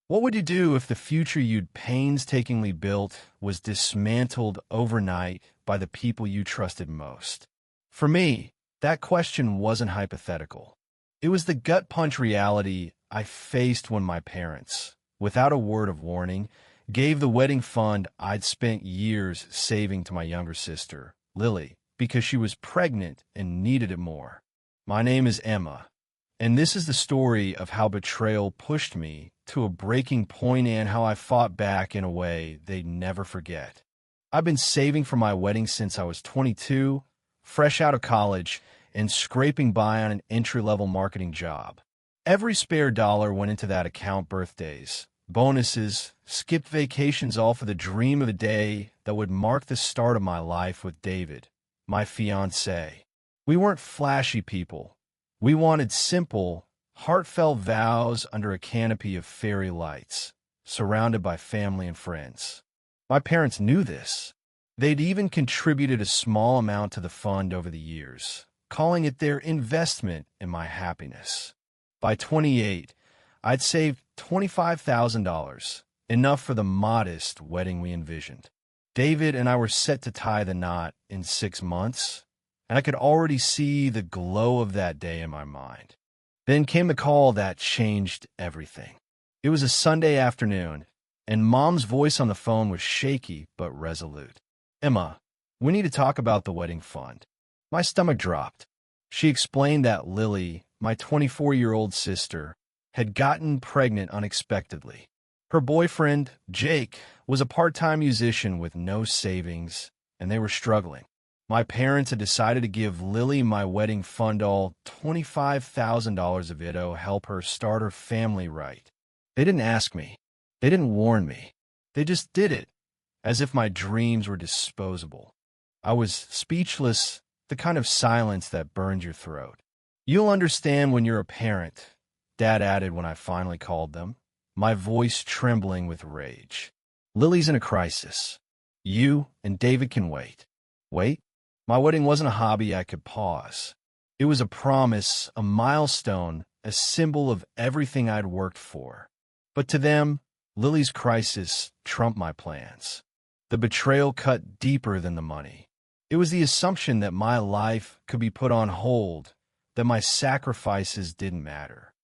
What would you do if the future you'd painstakingly built was dismantled overnight by the people you trusted most? For me, that question wasn't hypothetical. It was the gut punch reality I faced when my parents, without a word of warning, gave the wedding fund I'd spent years saving to my younger sister, Lily, because she was pregnant and needed it more. My name is Emma, and this is the story of how betrayal pushed me to a breaking point and how I fought back in a way they'd never forget. I've been saving for my wedding since I was 22, fresh out of college, and scraping by on an entry-level marketing job. Every spare dollar went into that account: birthdays, bonuses, skipped vacations, all for the dream of a day that would mark the start of my life with David, my fiancé. We weren't flashy people. We wanted simple, heartfelt vows under a canopy of fairy lights, surrounded by family and friends. My parents knew this. They'd even contributed a small amount to the fund over the years, calling it their investment in my happiness. By 28, I'd saved $25,000, enough for the modest wedding we envisioned. David and I were set to tie the knot in 6 months, and I could already see the glow of that day in my mind. Then came the call that changed everything. It was a Sunday afternoon, and Mom's voice on the phone was shaky but resolute. "Emma, we need to talk about the wedding fund." My stomach dropped. She explained that Lily, my 24-year-old sister, had gotten pregnant unexpectedly. Her boyfriend, Jake, was a part-time musician with no savings, and they were struggling. My parents had decided to give Lily my wedding fund, all $25,000 of it, to help her start her family right. They didn't ask me. They didn't warn me. They just did it, as if my dreams were disposable. I was speechless, the kind of silence that burns your throat. "You'll understand when you're a parent," Dad added when I finally called them, my voice trembling with rage. "Lily's in a crisis. You and David can wait." Wait? My wedding wasn't a hobby I could pause. It was a promise, a milestone, a symbol of everything I'd worked for. But to them, Lily's crisis trumped my plans. The betrayal cut deeper than the money. It was the assumption that my life could be put on hold, that my sacrifices didn't matter.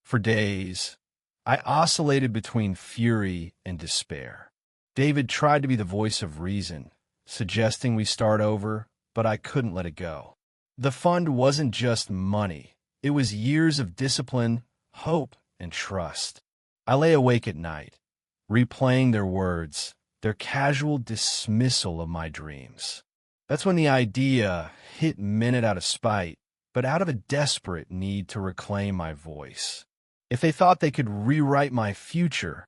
For days, I oscillated between fury and despair. David tried to be the voice of reason, suggesting we start over, but I couldn't let it go. The fund wasn't just money. It was years of discipline, hope, and trust. I lay awake at night, replaying their words, their casual dismissal of my dreams. That's when the idea hit minute out of spite, but out of a desperate need to reclaim my voice. If they thought they could rewrite my future,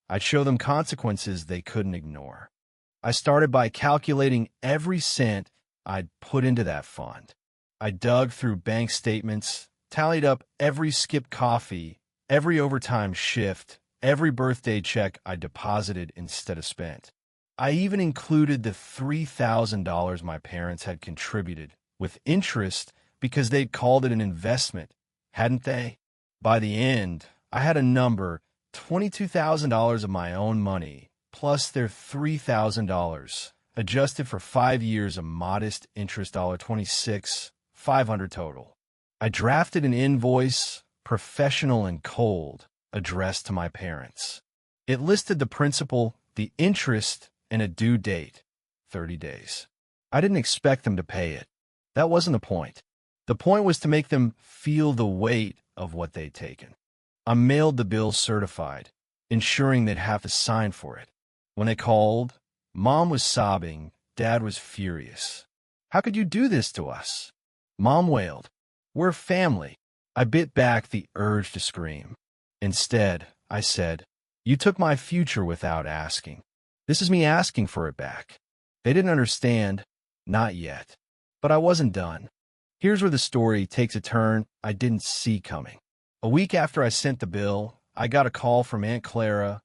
I'd show them consequences they couldn't ignore. I started by calculating every cent I'd put into that fund. I dug through bank statements, tallied up every skipped coffee, every overtime shift, every birthday check I deposited instead of spent. I even included the $3,000 my parents had contributed, with interest, because they'd called it an investment, hadn't they? By the end, I had a number: $22,000 of my own money, plus their $3,000, adjusted for 5 years of modest interest, $26,500 total. I drafted an invoice, professional and cold, addressed to my parents. It listed the principal, the interest, and a due date: 30 days. I didn't expect them to pay it. That wasn't the point. The point was to make them feel the weight of what they'd taken. I mailed the bill certified, ensuring they'd have to sign for it. When they called, Mom was sobbing, Dad was furious. "How could you do this to us?" Mom wailed. "We're family." I bit back the urge to scream. Instead, I said, "You took my future without asking. This is me asking for it back." They didn't understand, not yet. But I wasn't done. Here's where the story takes a turn I didn't see coming. A week after I sent the bill, I got a call from Aunt Clara,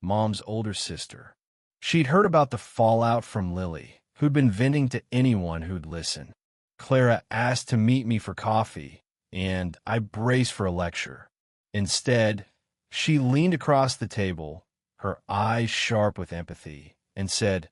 Mom's older sister. She'd heard about the fallout from Lily, who'd been venting to anyone who'd listen. Clara asked to meet me for coffee, and I braced for a lecture. Instead, She leaned across the table, her eyes sharp with empathy, and said,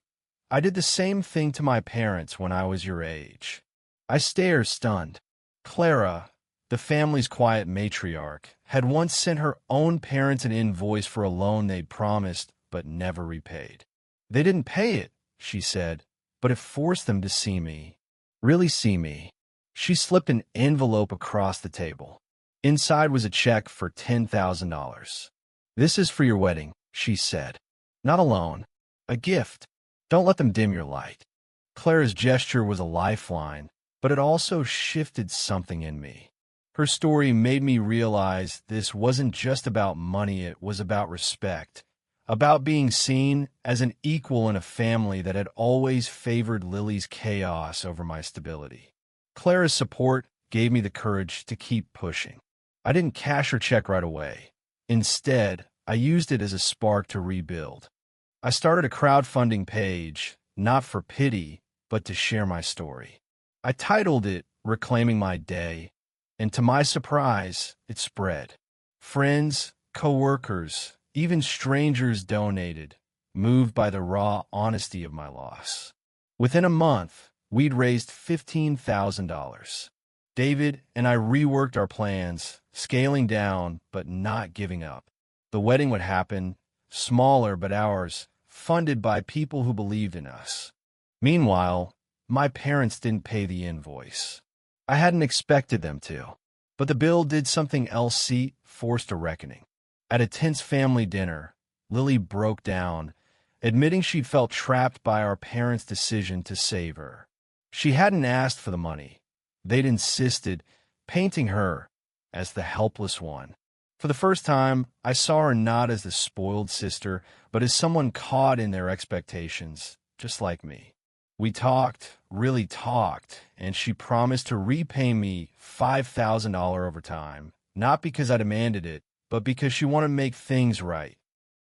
"I did the same thing to my parents when I was your age." I stared, stunned. Clara, the family's quiet matriarch, had once sent her own parents an invoice for a loan they'd promised but never repaid. "They didn't pay it," she said, "but it forced them to see me. Really see me." She slipped an envelope across the table. Inside was a check for $10,000. "This is for your wedding," she said. "Not a loan, a gift. Don't let them dim your light." Clara's gesture was a lifeline, but it also shifted something in me. Her story made me realize this wasn't just about money, it was about respect, about being seen as an equal in a family that had always favored Lily's chaos over my stability. Clara's support gave me the courage to keep pushing. I didn't cash her check right away. Instead, I used it as a spark to rebuild. I started a crowdfunding page, not for pity, but to share my story. I titled it Reclaiming My Day, and to my surprise, it spread. Friends, coworkers, even strangers donated, moved by the raw honesty of my loss. Within a month, we'd raised $15,000. David and I reworked our plans, scaling down but not giving up. The wedding would happen, smaller but ours, funded by people who believed in us. Meanwhile, my parents didn't pay the invoice. I hadn't expected them to. But the bill did something else, forced a reckoning. At a tense family dinner, Lily broke down, admitting she'd felt trapped by our parents' decision to save her. She hadn't asked for the money. They'd insisted, painting her as the helpless one. For the first time, I saw her not as the spoiled sister, but as someone caught in their expectations, just like me. We talked, really talked, and she promised to repay me $5,000 over time, not because I demanded it, but because she wanted to make things right.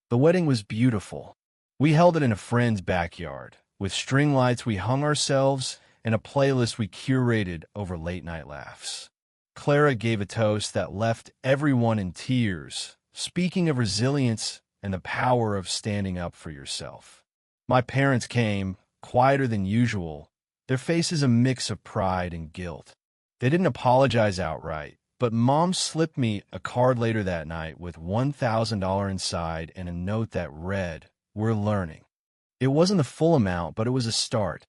The wedding was beautiful. We held it in a friend's backyard. With string lights we hung ourselves and a playlist we curated over late-night laughs. Clara gave a toast that left everyone in tears, speaking of resilience and the power of standing up for yourself. My parents came, quieter than usual, their faces a mix of pride and guilt. They didn't apologize outright, but Mom slipped me a card later that night with $1,000 inside and a note that read, "We're learning." It wasn't the full amount, but it was a start.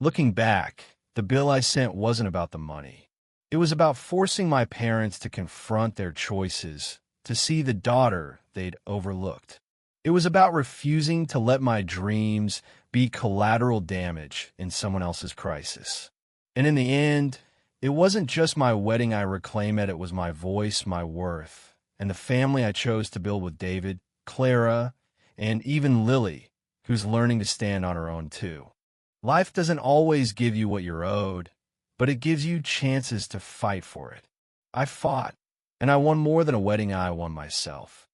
Looking back, the bill I sent wasn't about the money. It was about forcing my parents to confront their choices, to see the daughter they'd overlooked. It was about refusing to let my dreams be collateral damage in someone else's crisis. And in the end, it wasn't just my wedding I reclaimed, it was my voice, my worth, and the family I chose to build with David, Clara, and even Lily, who's learning to stand on her own too. Life doesn't always give you what you're owed, but it gives you chances to fight for it. I fought, and I won more than a wedding, I won myself.